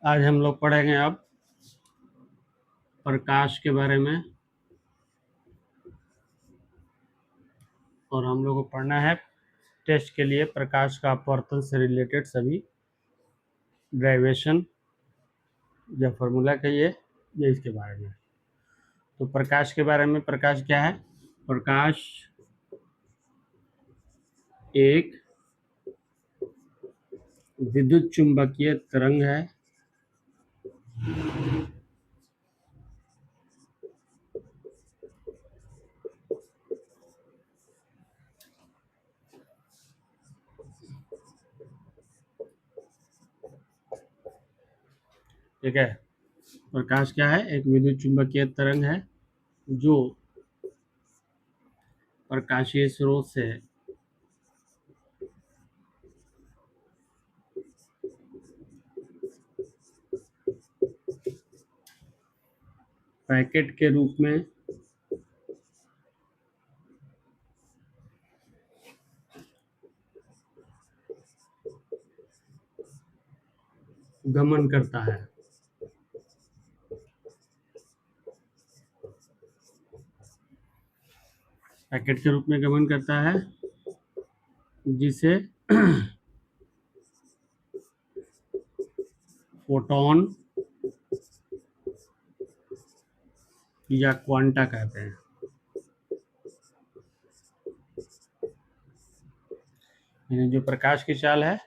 आज हम लोग पढ़ेंगे अब प्रकाश के बारे में, और हम लोग को पढ़ना है टेस्ट के लिए प्रकाश का अपवर्तन से रिलेटेड सभी डेरिवेशन या फॉर्मूला कहिए या इसके बारे में। तो प्रकाश के बारे में, प्रकाश क्या है? प्रकाश एक विद्युत चुंबकीय तरंग है ठीक है। प्रकाश क्या है? एक विद्युत चुंबकीय तरंग है जो प्रकाशीय स्रोत से पैकेट के रूप में गमन करता है। पैकेट के रूप में गमन करता है जिसे फोटॉन या क्वांटा कहते हैं। यानी जो प्रकाश की चाल है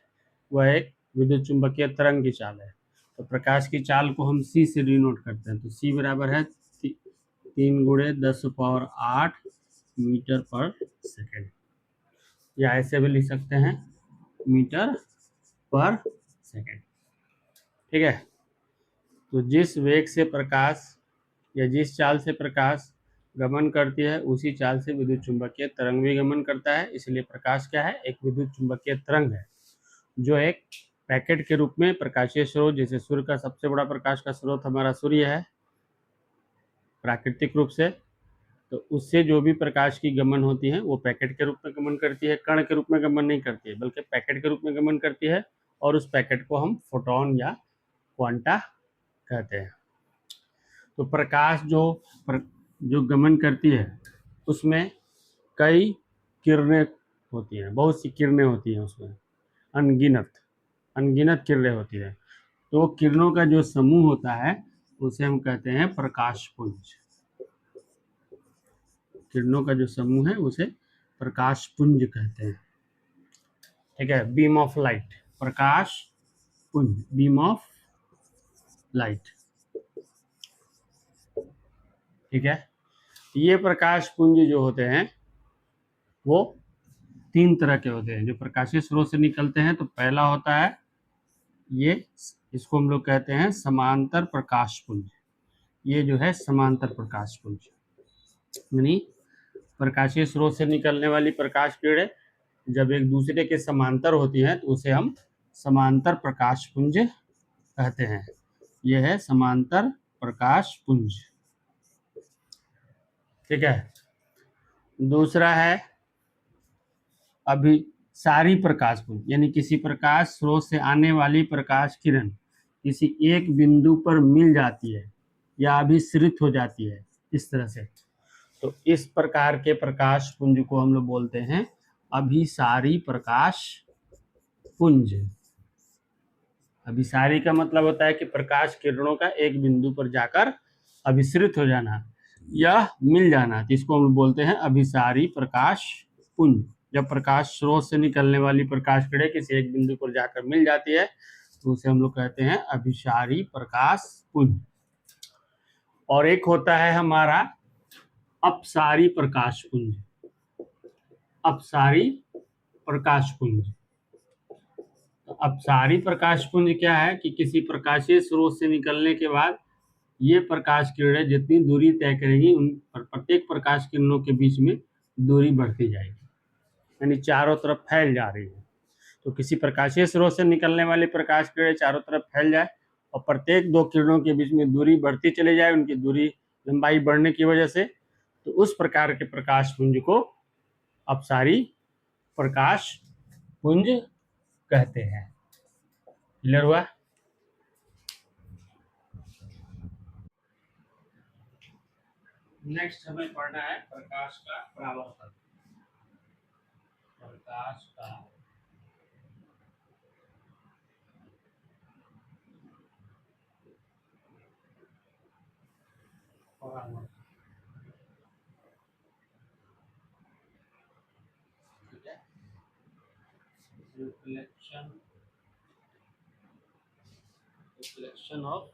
वह एक विद्युत चुंबकीय तरंग की चाल है। तो प्रकाश की चाल को हम c से डिनोट करते हैं। तो c बराबर है 3 × 10⁸ मीटर पर सेकेंड, या ऐसे भी लिख सकते हैं मीटर पर सेकेंड। ठीक है। तो जिस वेग से प्रकाश या जिस चाल से प्रकाश गमन करती है उसी चाल से विद्युत चुंबकीय तरंग भी गमन करता है। इसलिए प्रकाश क्या है? एक विद्युत चुंबकीय तरंग है जो एक पैकेट के रूप में प्रकाशीय स्रोत, जैसे सूर्य का सबसे बड़ा प्रकाश का स्रोत हमारा सूर्य है प्राकृतिक रूप से, तो उससे जो भी प्रकाश की गमन होती है वो पैकेट के रूप में गमन करती है, कण के रूप में गमन नहीं करती है, बल्कि पैकेट के रूप में गमन करती है। और उस पैकेट को हम फोटॉन या क्वांटा कहते हैं। तो प्रकाश जो गमन करती है उसमें कई किरणें होती हैं, बहुत सी किरणें होती हैं उसमें, अनगिनत किरणें होती है। तो किरणों का जो समूह होता है उसे हम कहते हैं प्रकाशपुंज। किरणों का जो समूह है उसे प्रकाशपुंज कहते हैं। ठीक है। बीम ऑफ लाइट, प्रकाश पुंज, बीम ऑफ लाइट। ठीक है। ये प्रकाश पुंज जो होते हैं वो 3 तरह के होते हैं जो प्रकाशीय स्रोत से निकलते हैं। तो पहला होता है ये, इसको हम लोग कहते हैं समांतर प्रकाश पुंज। ये जो है समांतर प्रकाश पुंज, यानी प्रकाशीय स्रोत से निकलने वाली प्रकाश किरणें जब एक दूसरे के समांतर होती हैं तो उसे हम समांतर प्रकाश पुंज कहते हैं। यह है समांतर प्रकाश पुंज। ठीक है। दूसरा है अभिसारी प्रकाश पुंज, यानी किसी प्रकाश स्रोत से आने वाली प्रकाश किरण किसी एक बिंदु पर मिल जाती है या अभिसरित हो जाती है इस तरह से। तो इस प्रकार के प्रकाश पुंज को हम लोग बोलते हैं अभिसारी प्रकाश पुंज। अभिसारी का मतलब होता है कि प्रकाश किरणों का एक बिंदु पर जाकर अभिसरित हो जाना या मिल जाना, तो इसको हम बोलते हैं अभिसारी प्रकाश पुंज। जब प्रकाश स्रोत से निकलने वाली प्रकाश किरणें किसी एक बिंदु पर जाकर मिल जाती है तो उसे हम लोग कहते हैं अभिसारी प्रकाश पुंज। और एक होता है हमारा अपसारी प्रकाश पुंज। अपसारी प्रकाश पुंज, अपसारी प्रकाश पुंज क्या है कि किसी प्रकाशीय स्रोत से निकलने के बाद ये प्रकाश किरणें जितनी दूरी तय करेंगी उन प्रत्येक प्रकाश किरणों के बीच में दूरी बढ़ती जाएगी, यानी चारों तरफ फैल जा रही है। तो किसी प्रकाशीय स्रोत से निकलने वाली प्रकाश किरणें चारों तरफ फैल जाए और प्रत्येक 2 किरणों के बीच में दूरी बढ़ती चली जाए, उनकी दूरी लंबाई बढ़ने की वजह से, तो उस प्रकार के प्रकाश पुंज को अपसारी प्रकाश पुंज कहते हैं। क्लियर हुआ? नेक्स्ट हमें पढ़ना है प्रकाश का परावर्तन। प्रकाश का परावर्तन, ठीक है। Reflection, reflection of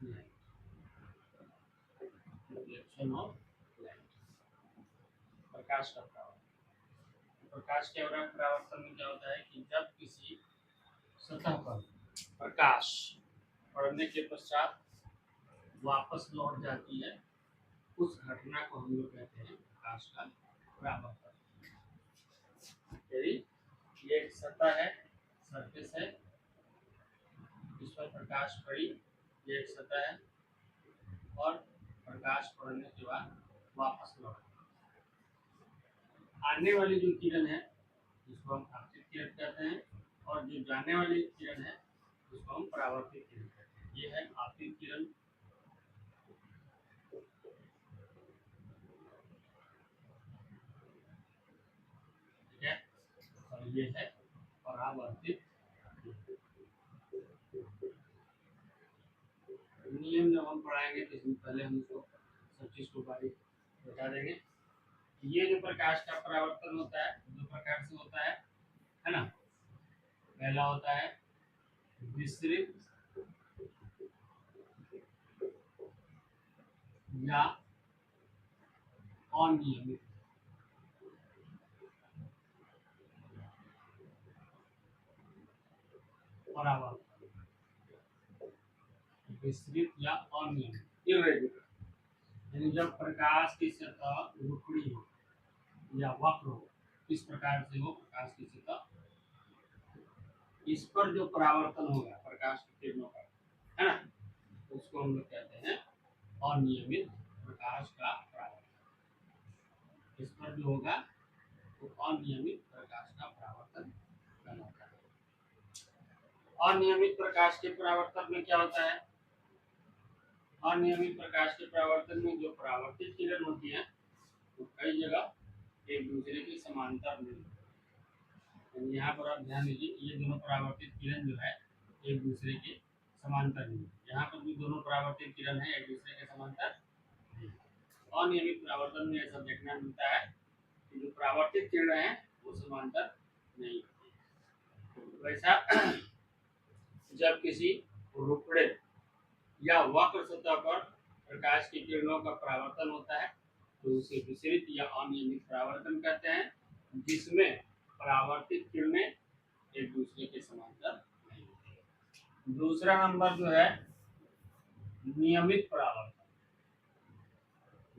light, reflection of light, प्रकाश का परावर्तन। प्रकाश के परावर्तन में क्या होता है कि जब किसी सतह पर प्रकाश पड़ने के पश्चात वापस लौट जाती है, उस घटना को हम लोग कहते हैं प्रकाश का परावर्तन। यदि ये एक सतह है, सरफेस है, इस पर प्रकाश पड़ी, ये एक सतह है, और प्रकाश पड़ने के बाद वापस लौट आने वाली जो किरण है जिसको हम आपतित किरण कहते हैं, और जो जाने वाली किरण है उसको हम परावर्तित किरण कहते हैं। ये है आपतित किरण, ठीक है, और ये है परावर्तित। नियम जब हम पढ़ाएंगे तो इसमें पहले हम इसको सब चीज को बारीक बता देंगे। ये जो प्रकाश का परावर्तन होता है दो प्रकार से होता है ना। पहला होता है विसरित या अनियमित। परावर्तन विसरित या अनियमित, इरेगुलर, यानी जब प्रकाश की सतह रुकड़ी हो या वक्र हो, इस प्रकार से वो प्रकाश की सतह, इस पर जो परावर्तन होगा प्रकाश की किरणों का, है ना, उसको हम लोग कहते हैं अनियमित प्रकाश का परावर्तन। इस पर जो होगा तो अनियमित प्रकाश का परावर्तन कहलाता है। अनियमित प्रकाश के परावर्तन में क्या होता है, अनियमित प्रकाश के परावर्तन में जो परावर्तित किरण होती है वो कई जगह एक दूसरे के समांतर नहीं होती। यहाँ पर आप ध्यान दीजिए, ये दोनों परावर्तित किरण जो है एक दूसरे के समांतर नहीं, यहाँ पर भी दोनों परावर्तित किरण है एक दूसरे के समांतर नहीं। अनियमित परावर्तन में ऐसा देखना मिलता है कि जो परावर्तित किरण है वो समांतर नहीं होती। वैसा जब किसी रुपड़े या वक्र सतह पर प्रकाश की किरणों का परावर्तन होता है तो उसे विसरित या अनियमित परावर्तन कहते हैं, जिसमें परावर्तित किरणें एक दूसरे के समांतर नहीं होती। दूसरा नंबर जो है नियमित परावर्तन।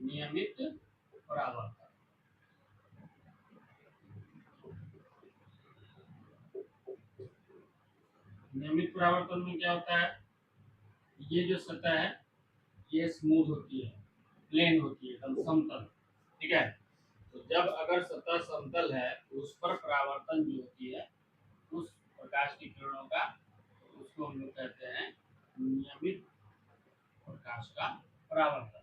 नियमित परावर्तन, नियमित परावर्तन में क्या होता है, ये जो सतह है ये स्मूथ होती है, प्लेन होती है, एकदम समतल, ठीक है। तो जब अगर सतह समतल है तो उस पर परावर्तन जो होती है उस प्रकाश की किरणों का, उसको हम लोग कहते हैं नियमित प्रकाश का परावर्तन।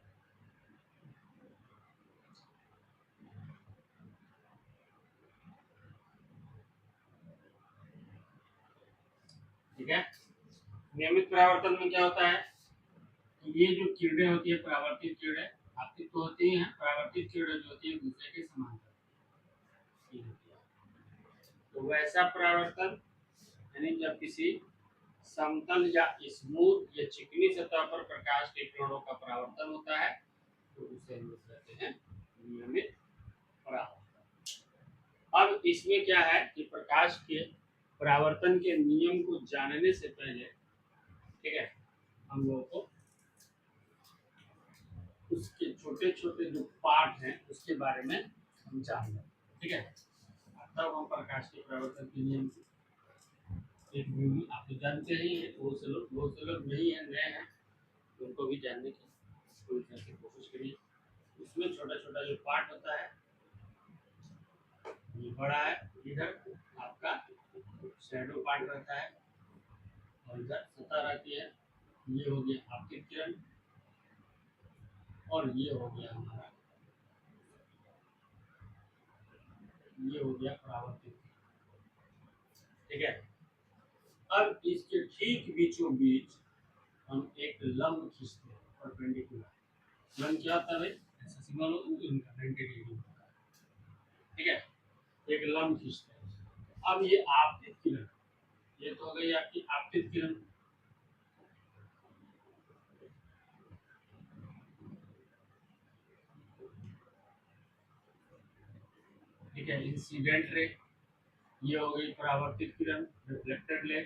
ठीक है, नियमित परावर्तन में क्या होता है, ये जो किरणें होती है परावर्तित किरणें, आपतित तो होती हैं, परावर्तित किरणें जो होती है दूसरे के समांतर होती है। तो वैसा परावर्तन यानी जब किसी समतल या स्मूथ या चिकनी सतह पर प्रकाश के किरणों का परावर्तन होता है तो उसे हम लोग कहते हैं नियमित परावर्तन। अब इसमें क्या है कि प्रकाश के परावर्तन के नियम को जानने से पहले, ठीक है, हम लोगों को उसके छोटे छोटे जो पार्ट हैं उसके बारे में हम जान लें, ठीक है। तब हम प्रकाश के परावर्तन के नियम एक भी आप तो जानते ही हैं, बहुत से लोग नहीं है, नए हैं, उनको भी जानने की इसको लिखने की कोशिश करिए। इसमें छोटा छोटा जो पार्ट होता है ये बड़ा है, इधर आपका शैडो पार्ट रहता है और इधर सतह रहती है। ये हो गया आपतित किरण और ये हो गया हमारा, ये हो गया परावर्तित किरण। ठीक है, अब इसके ठीक बीचों बीच हम एक लंब खींचते हैं परपेंडिकुलर। लंब क्या होता है भाई, ऐसा सिग्नल होता है इनका 90 डिग्री होता है। ठीक है, एक लंब खींचते हैं। अब ये आपतित किरण, ये तो हो गई आपकी आपतित किरण। ठीक है, इंसिडेंट रे, ये हो गई परावर्तित किरण, रिफ्लेक्टेड रे।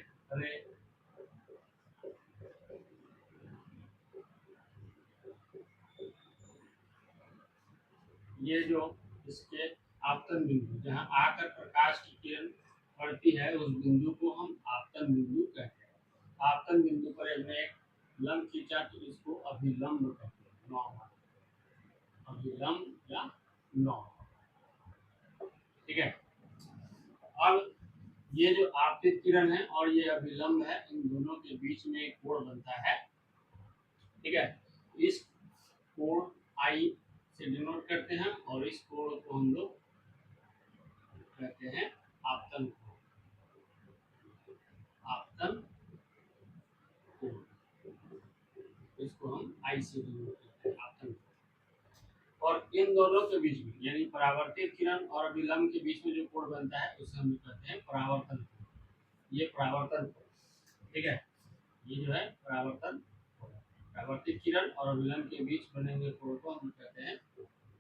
ये जो इसके आपतन बिंदु, जहाँ आकर प्रकाश की किरण पड़ती है, उस बिंदु को हम आपतन बिंदु कहते हैं। आपतन बिंदु पर हमने एक लंब खींचा तो इसको अभिलंब कहते हैं, नॉर्मल अभिलंब या नॉर्मल। ठीक है, अब ये जो आपतित किरण है और ये अभिलंब है, इन दोनों के बीच में एक कोण बनता है। ठीक है, इस कोण आई से डिनोट करते हैं और इस कोण को हम लोग कहते हैं आपतन कोण। आपतन कोण, इसको हम आई से डिनोट करते हैं, आपतन कोण। और इन दोनों के बीच में यानी परावर्तित किरण और अभिलंब के बीच में जो कोण बनता है उसे हम कहते हैं परावर्तन कोण। ये परावर्तन कोण। ठीक है, ये जो है परावर्तन कोण। परावर्तित किरण और अभिलंब के बीच बने हुए कोण को हम कहते हैं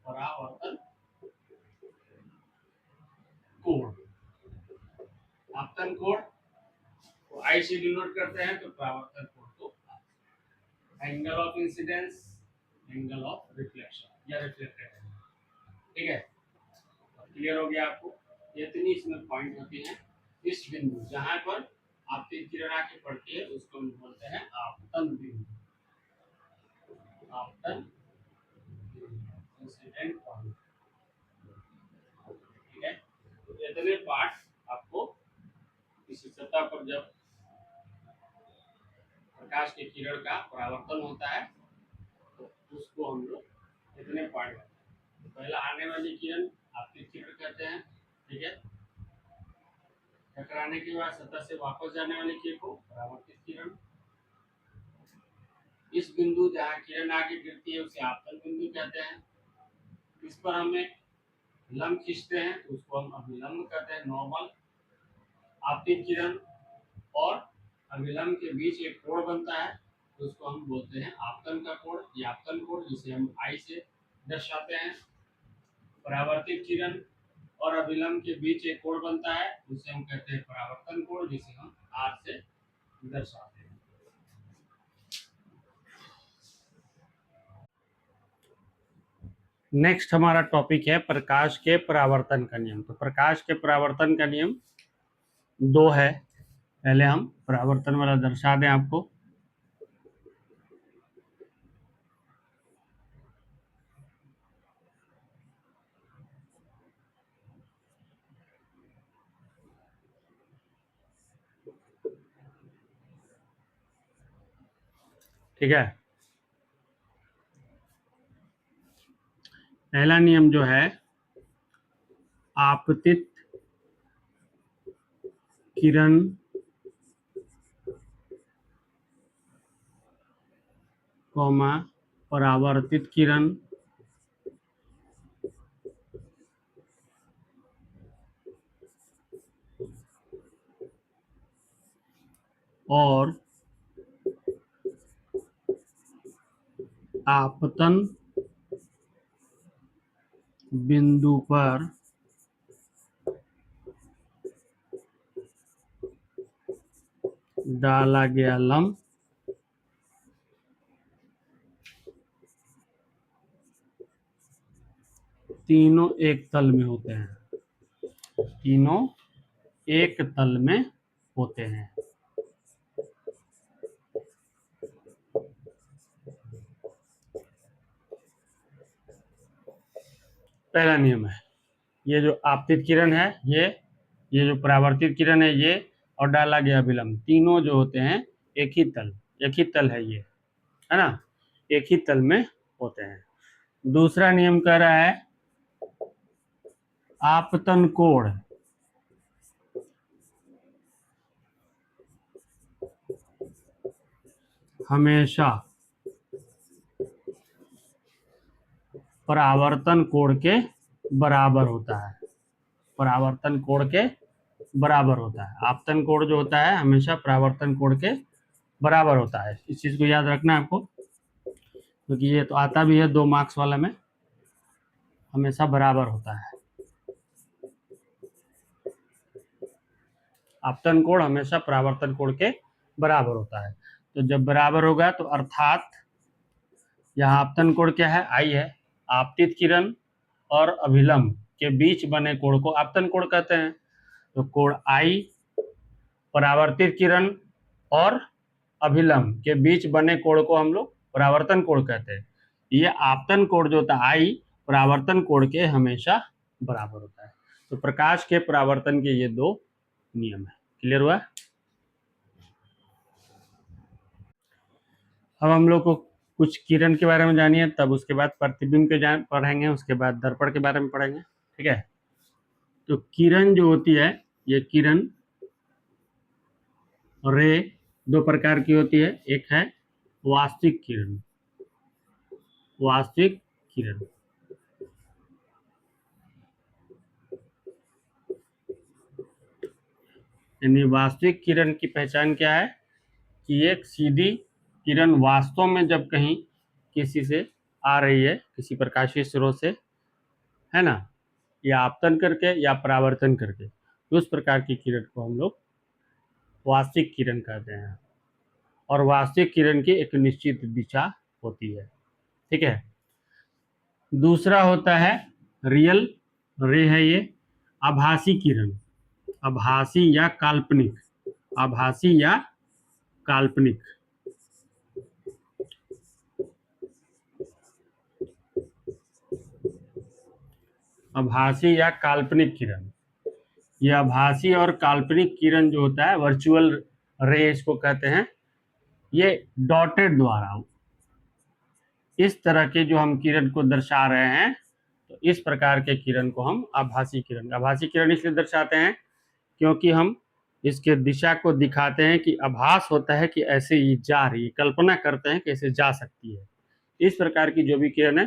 परावर्तन कोण। आपतन कोण को आई से डिनोट करते हैं तो परावर्तन कोण को angle of incidence, angle of reflection या रिफ्लेक्टेड एंगल। ठीक है, क्लियर हो गया आपको। इतनी इसमें पॉइंट होती हैं। इस बिंदु जहां पर आपतित किरण आके पड़ती है उसको हम बोलते हैं आपतन बिंदु। आपतन इंसिडेंट पॉइंट। ठीक है, तो इतने पार्ट आपको किसी सतह पर जब प्रकाश की किरण का परावर्तन होता है तो उसको हम लोग इतने पार्ट करते हैं। तो पहला आने वाली किरण आपतित किरण कहते हैं। ठीक है, टकराने के बाद सतह से वापस जाने वाली किरण को परावर्तित किरण। इस बिंदु जहाँ किरण आगे गिरती है उसे आपतन बिंदु कहते हैं। इस पर हम एक लंब खींचते हैं तो उसको हम अभिलंब कहते हैं, नॉर्मल। आपतित किरण और अभिलंब के बीच एक कोण बनता है तो उसको हम बोलते हैं आपतन का कोण या आपतन कोण, जिसे हम आई से दर्शाते हैं। परावर्तित किरण और अभिलंब के बीच एक कोण बनता है उसे हम कहते हैं परावर्तन कोण, जिसे हम आर से दर्शाते हैं। नेक्स्ट हमारा टॉपिक है प्रकाश के परावर्तन का नियम। तो प्रकाश के परावर्तन का नियम दो है। पहले हम परावर्तन वाला दर्शा दें आपको। ठीक है, पहला नियम जो है आपतित किरण कॉमा परावर्तित किरण और आपतन बिंदु पर डाला गया लंब तीनों एक तल में होते हैं। तीनों एक तल में होते हैं। पहला नियम है, ये जो आपतित किरण है ये जो परावर्तित किरण है ये, और डाला गया अभिलंब, तीनों जो होते हैं एक ही तल है ये, है ना, एक ही तल में होते हैं। दूसरा नियम कह रहा है आपतन कोण हमेशा परावर्तन कोण के बराबर होता है, परावर्तन कोण के बराबर होता है। आपतन कोण जो होता है हमेशा परावर्तन कोण के बराबर होता है, इस चीज को याद रखना है आपको, क्योंकि ये तो आता भी है 2 मार्क्स वाला में, हमेशा बराबर होता है। आपतन कोण हमेशा परावर्तन कोण के बराबर होता है। तो जब बराबर होगा तो अर्थात यहाँ आपतन कोण क्या है, आई है, आपतित किरण और अभिलंब के बीच बने कोण को आपतन कोण कहते हैं। तो कोण आई परावर्तित किरण और अभिलंब के बीच बने कोण को हम लोग परावर्तन कोण कहते हैं। ये आपतन कोण जो होता है आई परावर्तन कोण के हमेशा बराबर होता है। तो प्रकाश के परावर्तन के ये 2 नियम है। क्लियर हुआ? अब हम लोग को कुछ किरण के बारे में जानिए, तब उसके बाद प्रतिबिंब के पढ़ेंगे, उसके बाद दर्पण के बारे में पढ़ेंगे। ठीक है, तो किरण जो होती है ये किरण रे 2 प्रकार की होती है, एक है वास्तविक किरण, वास्तविक किरण, यानी वास्तविक किरण की पहचान क्या है कि एक सीधी किरण वास्तव में जब कहीं किसी से आ रही है, किसी प्रकाशीय स्रोत से, है ना, या आपतन करके या परावर्तन करके, तो उस प्रकार की किरण को हम लोग वास्तविक किरण कहते हैं। और वास्तविक किरण की एक निश्चित दिशा होती है। ठीक है, दूसरा होता है रियल रे, है ये आभासी किरण, आभासी या काल्पनिक, आभासी या काल्पनिक, आभासी या काल्पनिक किरण। ये आभासी और काल्पनिक किरण जो होता है वर्चुअल रे इसको कहते हैं। ये डॉटेड द्वारा इस तरह के जो हम किरण को दर्शा रहे हैं, तो इस प्रकार के किरण को हम आभासी किरण इसलिए दर्शाते हैं क्योंकि हम इसके दिशा को दिखाते हैं कि आभास होता है कि ऐसे ये जा रही है, कल्पना करते हैं कि ऐसे जा सकती है। इस प्रकार की जो भी किरण है,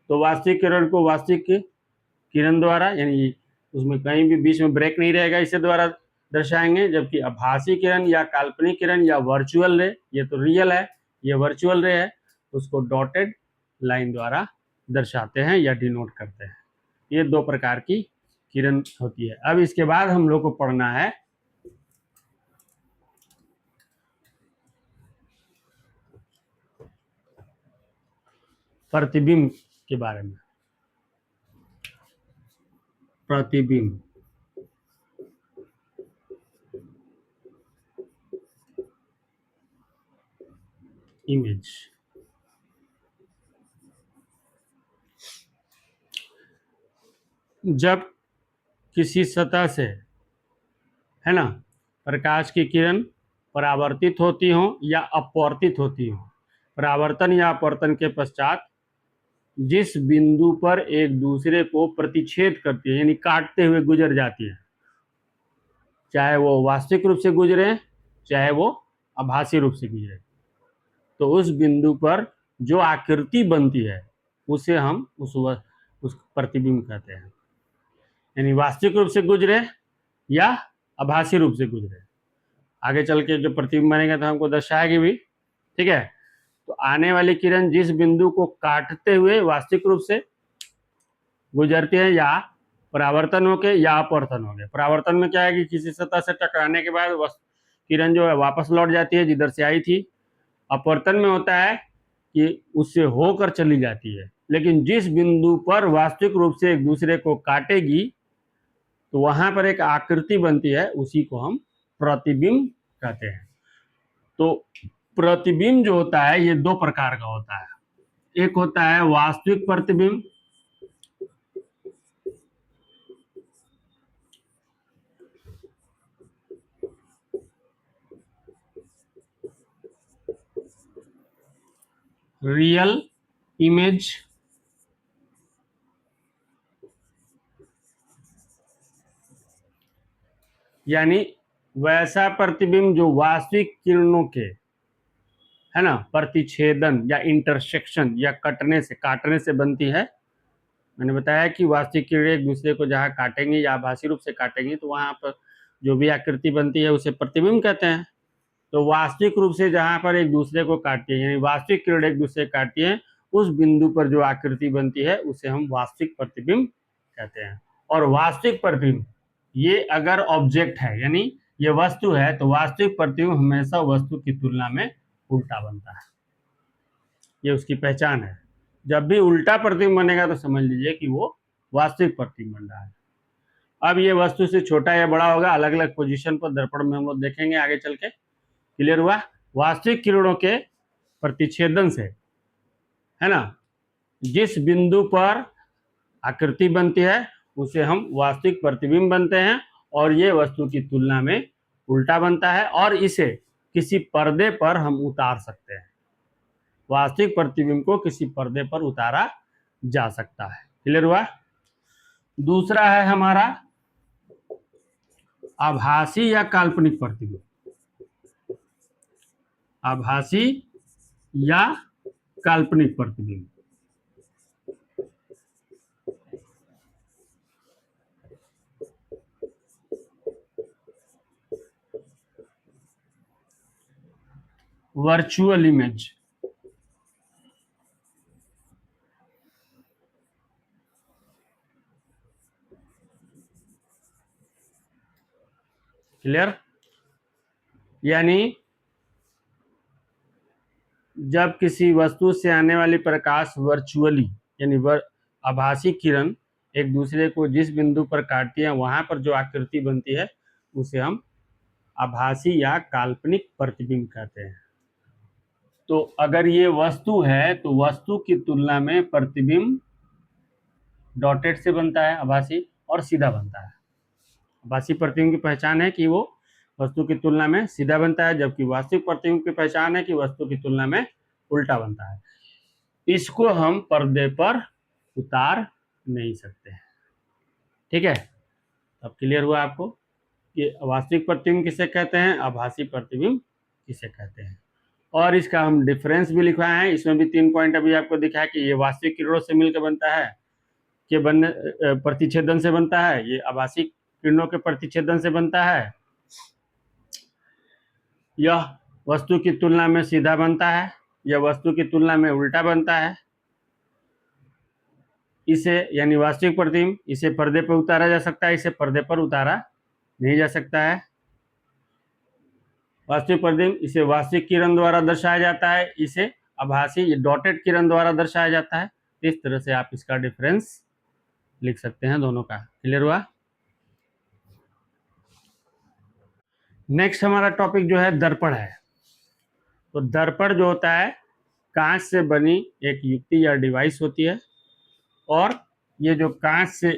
तो वास्तविक किरण को वास्तविक किरण द्वारा, यानी उसमें कहीं भी बीच में ब्रेक नहीं रहेगा, इसे द्वारा दर्शाएंगे। जबकि आभासी किरण या काल्पनिक किरण या वर्चुअल रे, ये तो रियल है, ये वर्चुअल रे है, उसको डॉटेड लाइन द्वारा दर्शाते हैं या डिनोट करते हैं। ये 2 प्रकार की किरण होती है। अब इसके बाद हम लोग को पढ़ना है प्रतिबिंब के बारे में। प्रतिबिंब, इमेज। जब किसी सतह से, है ना, प्रकाश की किरण परावर्तित होती हो या अपवर्तित होती हो, परावर्तन या अपवर्तन के पश्चात जिस बिंदु पर एक दूसरे को प्रतिच्छेद करती है, यानी काटते हुए गुजर जाती है, चाहे वो वास्तविक रूप से गुजरे चाहे वो आभासी रूप से गुजरे, तो उस बिंदु पर जो आकृति बनती है उसे हम उस प्रतिबिंब कहते हैं। यानी वास्तविक रूप से गुजरे या आभासी रूप से गुजरे, आगे चल के जो प्रतिबिंब बनेगा तो हमको दर्शाएगी भी। ठीक है, तो आने वाली किरण जिस बिंदु को काटते हुए वास्तविक रूप से गुजरती है या परावर्तन होके या अपवर्तन हो गए। परावर्तन में क्या है कि किसी सतह से टकराने के बाद किरण जो है वापस लौट जाती है जिधर से आई थी। अपवर्तन में होता है कि उससे होकर चली जाती है, लेकिन जिस बिंदु पर वास्तविक रूप से एक दूसरे को काटेगी तो वहां पर एक आकृति बनती है, उसी को हम प्रतिबिंब कहते हैं। तो प्रतिबिंब जो होता है ये 2 प्रकार का होता है। एक होता है वास्तविक प्रतिबिंब रियल इमेज यानी वैसा प्रतिबिंब जो वास्तविक किरणों के, है ना, प्रतिछेदन या इंटरसेक्शन या कटने से, काटने से बनती है। मैंने बताया कि वास्तविक किरणें एक दूसरे को जहां काटेंगी या आभासी रूप से काटेंगी तो वहां पर जो भी आकृति बनती है उसे प्रतिबिंब कहते हैं। तो वास्तविक रूप से जहां पर एक दूसरे को काटती है, यानी वास्तविक किरण एक दूसरे को काटती है, उस बिंदु पर जो आकृति बनती है उसे हम वास्तविक प्रतिबिंब कहते हैं। और वास्तविक प्रतिबिंब ये अगर ऑब्जेक्ट है, यानी ये वस्तु है, तो वास्तविक प्रतिबिंब हमेशा वस्तु की तुलना में उल्टा बनता है। ये उसकी पहचान है। जब भी उल्टा प्रतिबिंब बनेगा तो समझ लीजिए कि वो वास्तविक प्रतिबिंब बन रहा है। अब ये वस्तु से छोटा या बड़ा होगा, अलग अलग पोजीशन पर दर्पण में हम लोग देखेंगे आगे चल के। क्लियर हुआ? वास्तविक किरणों के प्रतिछेदन से, है ना, जिस बिंदु पर आकृति बनती है उसे हम वास्तविक प्रतिबिंब बनते हैं, और ये वस्तु की तुलना में उल्टा बनता है, और इसे किसी पर्दे पर हम उतार सकते हैं। वास्तविक प्रतिबिंब को किसी पर्दे पर उतारा जा सकता है। क्लियर हुआ? दूसरा है हमारा आभासी या काल्पनिक प्रतिबिंब। आभासी या काल्पनिक प्रतिबिंब। Virtual image. क्लियर? यानी जब किसी वस्तु से आने वाली प्रकाश वर्चुअली, यानी आभासी किरण एक दूसरे को जिस बिंदु पर काटती है वहां पर जो आकृति बनती है उसे हम आभासी या काल्पनिक प्रतिबिंब कहते हैं। तो अगर ये वस्तु है तो वस्तु की तुलना में प्रतिबिंब डॉटेड से बनता है आभासी, और सीधा बनता है। आभासी प्रतिबिंब की पहचान है कि वो वस्तु की तुलना में सीधा बनता है, जबकि वास्तविक प्रतिबिंब की पहचान है कि वस्तु की तुलना में उल्टा बनता है। इसको हम पर्दे पर उतार नहीं सकते हैं। ठीक है? अब क्लियर हुआ आपको कि वास्तविक प्रतिबिंब किसे कहते हैं, आभासी प्रतिबिंब किसे कहते हैं। और इसका हम डिफरेंस भी लिखवाए हैं। इसमें भी 3 पॉइंट अभी आपको दिखाया कि ये वास्तविक किरणों से मिलकर बनता है, कि बनने प्रतिच्छेदन से बनता है, ये आभासी किरणों के प्रतिच्छेदन से बनता है, यह वस्तु की तुलना में सीधा बनता है, यह वस्तु की तुलना में उल्टा बनता है। इसे, यानी वास्तविक प्रतिबिंब, इसे पर्दे पर उतारा जा सकता है, इसे पर्दे पर उतारा नहीं जा सकता है। वास्तविक प्रतिबिंब इसे वास्तविक किरण द्वारा दर्शाया जाता है, इसे आभासी डॉटेड किरण द्वारा दर्शाया जाता है। इस तरह से आप इसका डिफरेंस लिख सकते हैं दोनों का। क्लियर हुआ? नेक्स्ट हमारा टॉपिक जो है दर्पण है। तो दर्पण जो होता है कांच से बनी एक युक्ति या डिवाइस होती है, और ये जो कांच से,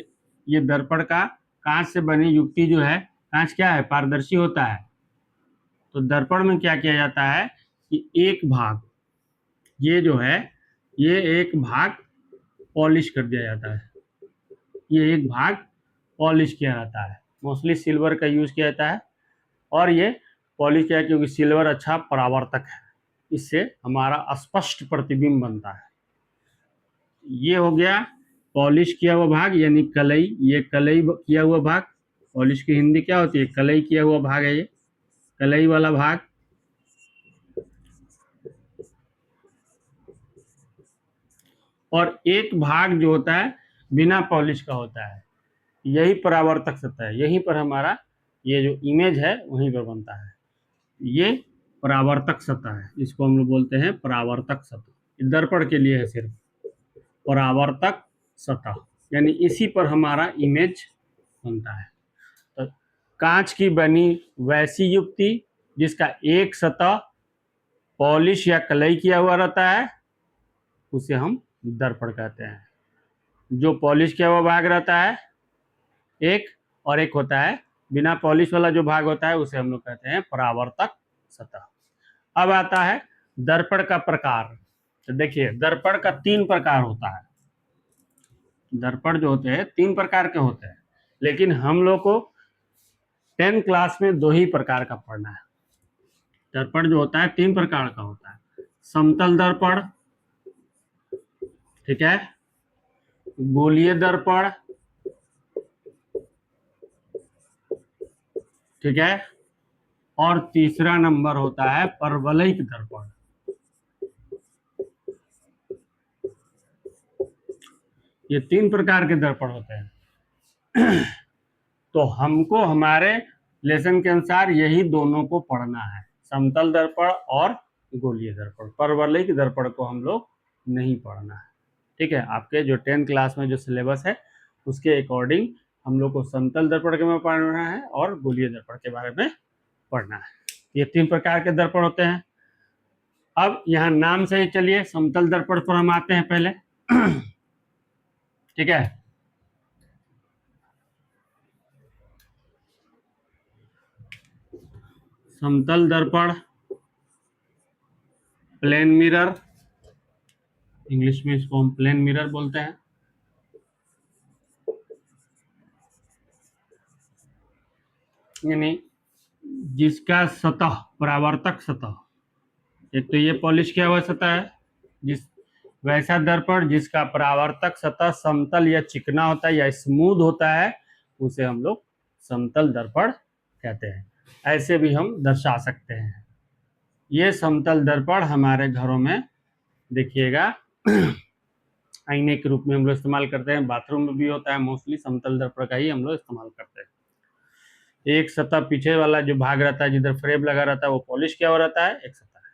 ये दर्पण का कांच से बनी युक्ति जो है, कांच क्या है, पारदर्शी होता है। तो दर्पण में क्या किया जाता है कि एक भाग, ये जो है, ये एक भाग पॉलिश कर दिया जाता है, ये एक भाग पॉलिश किया जाता है। मोस्टली सिल्वर का यूज किया जाता है, और ये पॉलिश किया क्योंकि सिल्वर अच्छा परावर्तक है, इससे हमारा स्पष्ट प्रतिबिंब बनता है। ये हो गया पॉलिश किया हुआ भाग, यानी कलई। ये कलई किया हुआ भाग, पॉलिश की हिंदी क्या होती है, कलई किया हुआ भाग है, ये कलई वाला भाग। और एक भाग जो होता है बिना पॉलिश का होता है, यही परावर्तक सतह है, यहीं पर हमारा ये जो इमेज है वहीं पर बनता है। ये परावर्तक सतह है, इसको हम लोग बोलते हैं परावर्तक सतह। दर्पण के लिए है सिर्फ परावर्तक सतह, यानी इसी पर हमारा इमेज बनता है। तो कांच की बनी वैसी युक्ति जिसका एक सतह पॉलिश या कलई किया हुआ रहता है उसे हम दर्पण कहते हैं। जो पॉलिश किया हुआ भाग रहता है एक, और एक होता है बिना पॉलिश वाला जो भाग होता है उसे हम लोग कहते हैं परावर्तक सतह। अब आता है दर्पण का प्रकार। तो देखिए दर्पण का 3 प्रकार होता है। दर्पण जो होते हैं 3 प्रकार के होते हैं, लेकिन हम लोग को 10 क्लास में 2 ही प्रकार का पढ़ना है। दर्पण जो होता है 3 प्रकार का होता है। समतल दर्पण, ठीक है, गोलीय दर्पण, ठीक है, और तीसरा नंबर होता है परवलयिक दर्पण। ये 3 प्रकार के दर्पण होते हैं। तो हमको हमारे लेसन के अनुसार यही दोनों को पढ़ना है, समतल दर्पण और गोलीय दर्पण। परवलयिक दर्पण को हम लोग नहीं पढ़ना है। ठीक है, आपके जो 10 क्लास में जो सिलेबस है उसके अकॉर्डिंग हम लोग को समतल दर्पण के में पढ़ना है और गोलीय दर्पण के बारे में पढ़ना है। ये 3 प्रकार के दर्पण होते हैं। अब यहाँ नाम से ही चलिए समतल दर्पण पर हम आते हैं पहले। ठीक है, समतल दर्पण, प्लेन मिरर, इंग्लिश में इसको हम प्लेन मिरर बोलते हैं। यानी जिसका सतह परावर्तक सतह, एक तो ये पॉलिश किया हुआ सतह है, जिस वैसा दर्पण जिसका परावर्तक सतह समतल या चिकना होता है या स्मूथ होता है उसे हम लोग समतल दर्पण कहते हैं। ऐसे भी हम दर्शा सकते हैं। ये समतल दर्पण हमारे घरों में देखिएगा आईने के रूप में हम लोग इस्तेमाल करते हैं। बाथरूम में भी होता है, मोस्टली समतल दर्पण का ही हम लोग इस्तेमाल करते हैं। एक सतह पीछे वाला जो भाग रहता है जिधर फ्रेम लगा रहता है वो पॉलिश किया हुआ रहता है, एक सतह है।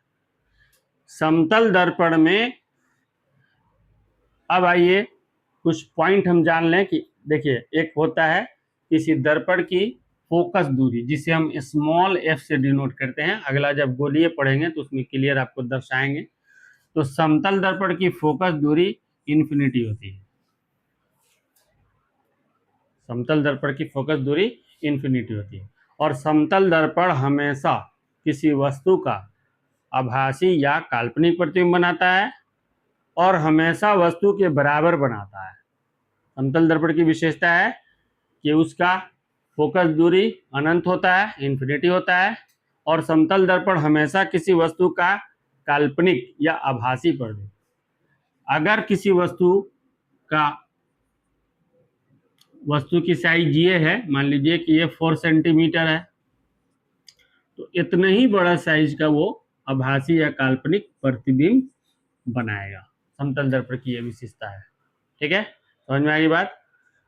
समतल दर्पण में अब आइए कुछ पॉइंट हम जान लें कि देखिए एक होता है किसी दर्पण की फोकस दूरी जिसे हम स्मॉल f से डिनोट करते हैं। अगला जब गोलीय पढ़ेंगे तो उसमें क्लियर आपको दर्शाएंगे। तो समतल दर्पण की फोकस दूरी इन्फिनिटी होती है। समतल दर्पण की फोकस दूरी इन्फिनिटी होती है और समतल दर्पण हमेशा किसी वस्तु का आभासी या काल्पनिक प्रतिबिंब बनाता है और हमेशा वस्तु के बराबर बनाता है। समतल दर्पण की विशेषता है कि उसका फोकस दूरी अनंत होता है, इन्फिनिटी होता है, और समतल दर्पण हमेशा किसी वस्तु का काल्पनिक या आभासी प्रतिबिंब, अगर किसी वस्तु की साइज ये है, मान लीजिए कि ये 4 सेंटीमीटर है, तो इतने ही बड़ा साइज का वो आभासी या काल्पनिक प्रतिबिंब बनाएगा। समतल दर्पण की यह विशेषता है। ठीक है, समझ में आई बात।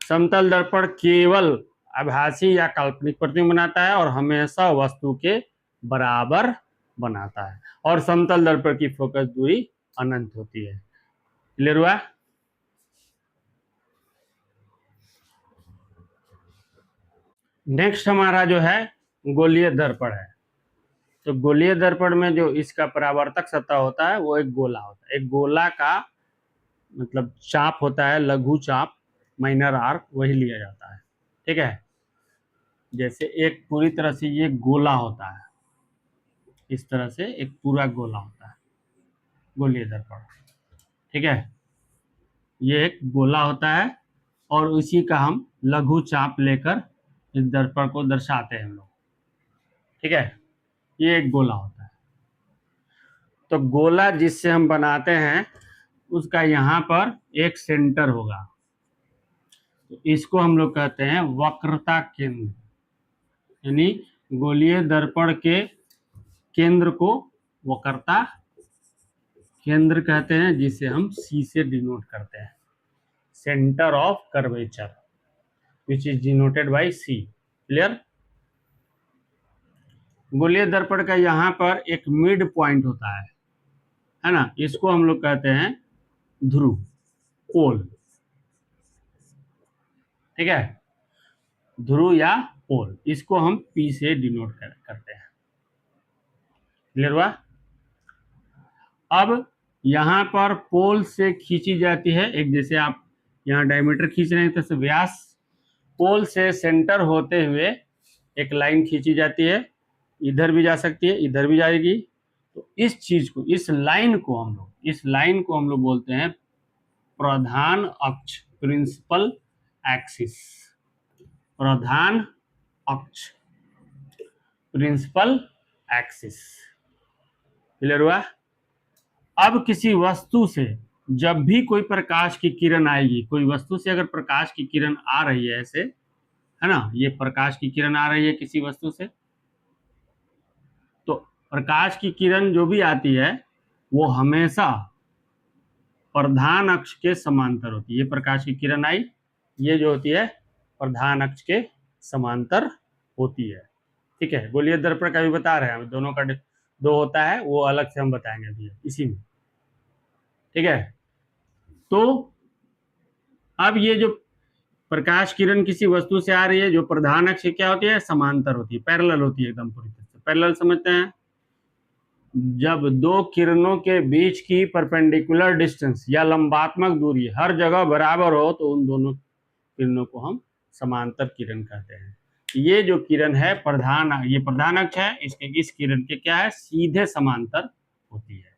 समतल दर्पण केवल आभासी या काल्पनिक प्रतिबिंब बनाता है और हमेशा वस्तु के बराबर बनाता है और समतल दर्पण की फोकस दूरी अनंत होती है। क्लियर हुआ? नेक्स्ट हमारा जो है गोलीय दर्पण है। तो गोलीय दर्पण में जो इसका परावर्तक सतह होता है वो एक गोला होता है। एक गोला का मतलब चाप होता है, लघु चाप, माइनर आर्क, वही लिया जाता है। ठीक है, जैसे एक पूरी तरह से ये गोला होता है, इस तरह से एक पूरा गोला होता है गोलीय दर्पण। ठीक है, ये एक गोला होता है और उसी का हम लघु चाप लेकर इस दर्पण को दर्शाते हैं हम लोग। ठीक है, ये एक गोला होता है। तो गोला जिससे हम बनाते हैं उसका यहाँ पर एक सेंटर होगा, तो इसको हम लोग कहते हैं वक्रता केंद्र। यानी गोलीय दर्पण के केंद्र को वक्रता केंद्र कहते हैं, जिसे हम C से डिनोट करते हैं, centre of curvature, which is denoted by C। Clear? गोलीय दर्पण का यहाँ पर एक मिड पॉइंट होता है ना, इसको हम लोग कहते हैं ध्रुव, पोल। ठीक है, ध्रुव या पोल, इसको हम P से डिनोट करते हैं। क्लियर हुआ? अब यहाँ पर पोल से खींची जाती है एक, जैसे आप यहाँ डायमीटर खींच रहे हैं तो व्यास, पोल से सेंटर होते हुए एक लाइन खींची जाती है, इधर भी जा सकती है, इधर भी जाएगी। तो इस चीज को, इस लाइन को हम लोग, इस लाइन को हम लोग बोलते हैं प्रधान अक्ष, प्रिंसिपल एक्सिस। प्रधान अक्ष, प्रिंसिपल एक्सिस। क्लियर हुआ? अब किसी वस्तु से जब भी कोई प्रकाश की किरण आएगी, कोई वस्तु से अगर प्रकाश की किरण आ रही है ऐसे, है ना, ये प्रकाश की किरण आ रही है किसी वस्तु से, तो प्रकाश की किरण जो भी आती है वो हमेशा प्रधान अक्ष के समांतर होती है। ये प्रकाश की किरण आई, ये जो होती है प्रधान अक्ष के समांतर होती है। ठीक है, गोलीय दर्पण का भी बता रहे हैं हम, दोनों का दो होता है, वो अलग से हम बताएंगे अभी इसी में। ठीक है, तो अब ये जो प्रकाश किरण किसी वस्तु से आ रही है, जो प्रधान अक्ष क्या होती है, समांतर होती है, पैरेलल होती है एकदम पूरी तरह से। पैरेलल समझते हैं, जब दो किरणों के बीच की परपेंडिकुलर डिस्टेंस या लंबात्मक दूरी हर जगह बराबर हो तो उन दोनों किरणों को हम समांतर किरण कहते हैं। ये जो किरण है ये प्रधान अक्ष है, इसके इस किरण के क्या है, सीधे समांतर होती है।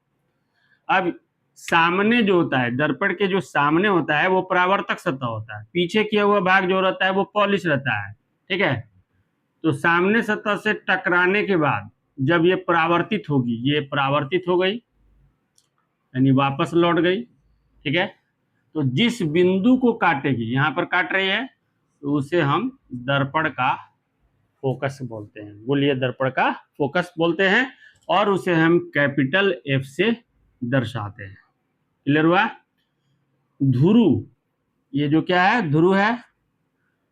अब सामने जो होता है, दर्पण के जो सामने होता है वो परावर्तक सतह होता है, पीछे किया हुआ भाग जो रहता है वो पॉलिश रहता है। ठीक है, तो सामने सतह से टकराने के बाद जब ये परावर्तित होगी, ये परावर्तित हो गई यानी वापस लौट गई। ठीक है, तो जिस बिंदु को काटेगी, यहां पर काट रही है, तो उसे हम दर्पण का फोकस बोलते हैं, गोलीय दर्पण का फोकस बोलते हैं, और उसे हम कैपिटल एफ से दर्शाते हैं। क्लियर हुआ? ध्रुव, ये जो क्या है, ध्रुव है,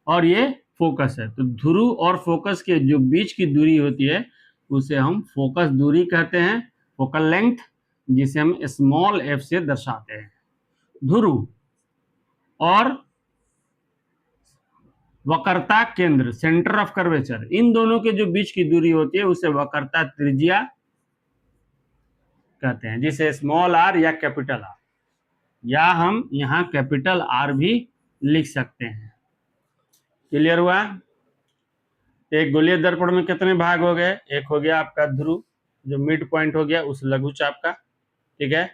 और ये फोकस है। तो ध्रुव और फोकस के जो बीच की दूरी होती है उसे हम फोकस दूरी कहते हैं, फोकल लेंथ, जिसे हम स्मॉल एफ से दर्शाते हैं। ध्रुव और वक्रता केंद्र, सेंटर ऑफ कर्वेचर, इन दोनों के जो बीच की दूरी होती है उसे वक्रता त्रिज्या कहते हैं, जिसे स्मॉल आर या कैपिटल आर, या हम यहाँ कैपिटल आर भी लिख सकते हैं। क्लियर हुआ? एक गोलीय दर्पण में कितने भाग हो गए? एक हो गया आपका ध्रुव, जो मिड पॉइंट हो गया उस लघुचाप का। ठीक है,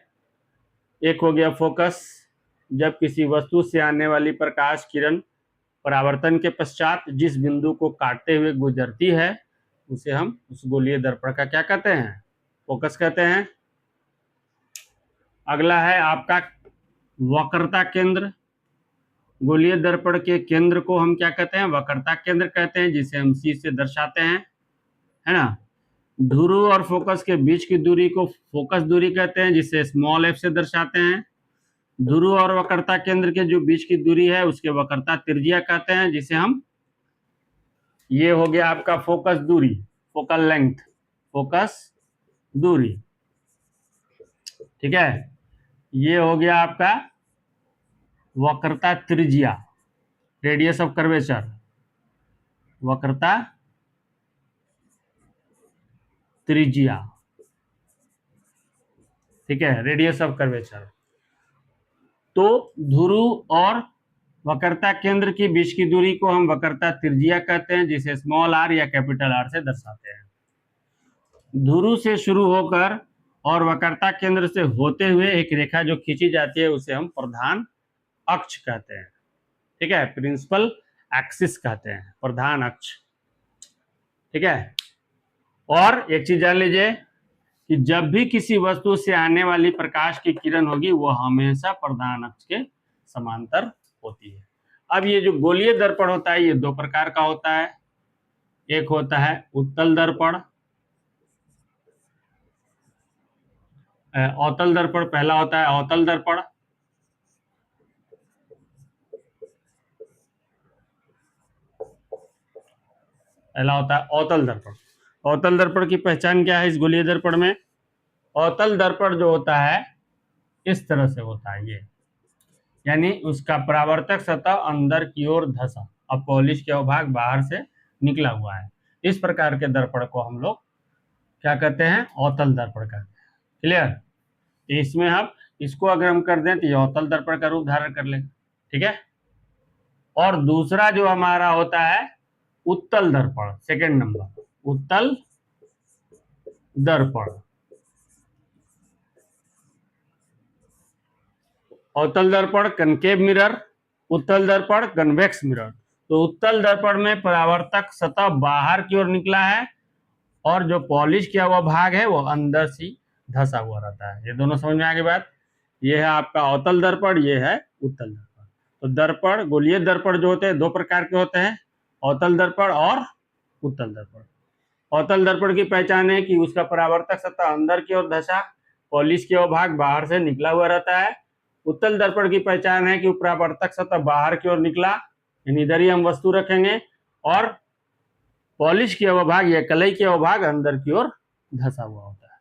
एक हो गया फोकस, जब किसी वस्तु से आने वाली प्रकाश किरण परावर्तन के पश्चात जिस बिंदु को काटते हुए गुजरती है उसे हम उस गोलीय दर्पण का क्या कहते हैं, फोकस कहते हैं। अगला है आपका वक्रता केंद्र। गोलीय दर्पण के केंद्र को हम क्या कहते हैं, वक्रता केंद्र कहते हैं, जिसे हम सी से दर्शाते हैं, है ना। ध्रुव और फोकस के बीच की दूरी को फोकस दूरी कहते हैं, जिसे स्मॉल एफ से दर्शाते हैं। ध्रुव और वक्रता केंद्र के जो बीच की दूरी है उसके वक्रता त्रिज्या कहते हैं, जिसे हम, ये हो गया आपका फोकस दूरी, फोकल लेंथ, फोकस दूरी। ठीक है, ये हो गया आपका वक्रता त्रिज्या, रेडियस ऑफ कर्वेचर, वक्रता त्रिज्या। ठीक है, रेडियस ऑफ कर्वेचर। तो ध्रुव और वक्रता केंद्र के बीच की दूरी को हम वक्रता त्रिज्या कहते हैं, जिसे स्मॉल आर या कैपिटल आर से दर्शाते हैं। ध्रुव से शुरू होकर और वक्रता केंद्र से होते हुए एक रेखा जो खींची जाती है उसे हम प्रधान अक्ष कहते हैं। ठीक है, प्रिंसिपल एक्सिस कहते हैं, प्रधान अक्ष। ठीक है, और एक चीज जान लीजिए कि जब भी किसी वस्तु से आने वाली प्रकाश की किरण होगी वो हमेशा प्रधान अक्ष के समांतर होती है। अब ये जो गोलीय दर्पण होता है ये दो प्रकार का होता है। एक होता है उत्तल दर्पण, अवतल दर्पण। पहला होता है अवतल दर्पण, पहला होता है अवतल दर्पण। अवतल दर्पण की पहचान क्या है इस गोलीय दर्पण में? अवतल दर्पण जो होता है इस तरह से होता है, ये यानी उसका परावर्तक सतह अंदर की ओर धंसा, अब पॉलिश का भाग बाहर से निकला हुआ है। इस प्रकार के दर्पण को हम लोग क्या कहते हैं, अवतल दर्पण कहते हैं। क्लियर? इसमें हम इसको अगर हम कर दें तो ये अवतल दर्पण का रूप धारण कर लेंगे। ठीक है, और दूसरा जो हमारा होता है उत्तल दर्पण, सेकंड नंबर उत्तल दर्पण। अवतल दर्पण कनकेव मिरर, उत्तल दर्पण कन्वेक्स मिरर। तो उत्तल दर्पण में परावर्तक सतह बाहर की ओर निकला है और जो पॉलिश किया हुआ भाग है वो अंदर से धंसा हुआ रहता है। ये दोनों समझ में आ गई बात। ये है आपका अवतल दर्पण, ये है उत्तल दर्पण। तो दर्पण, गोलीय दर्पण जो होते हैं दो प्रकार के होते हैं, अवतल दर्पण और उत्तल दर्पण। अवतल दर्पण की पहचान है कि उसका परावर्तक सतह अंदर की ओर धंसा, पॉलिश किया हुआ भाग बाहर से निकला हुआ रहता है। उत्तल दर्पण की पहचान है कि परावर्तक सतह बाहर की ओर निकला, यानी इधर ही हम वस्तु रखेंगे, और पॉलिश किया हुआ भाग या कलई किया हुआ भाग अंदर की ओर धंसा हुआ होता है।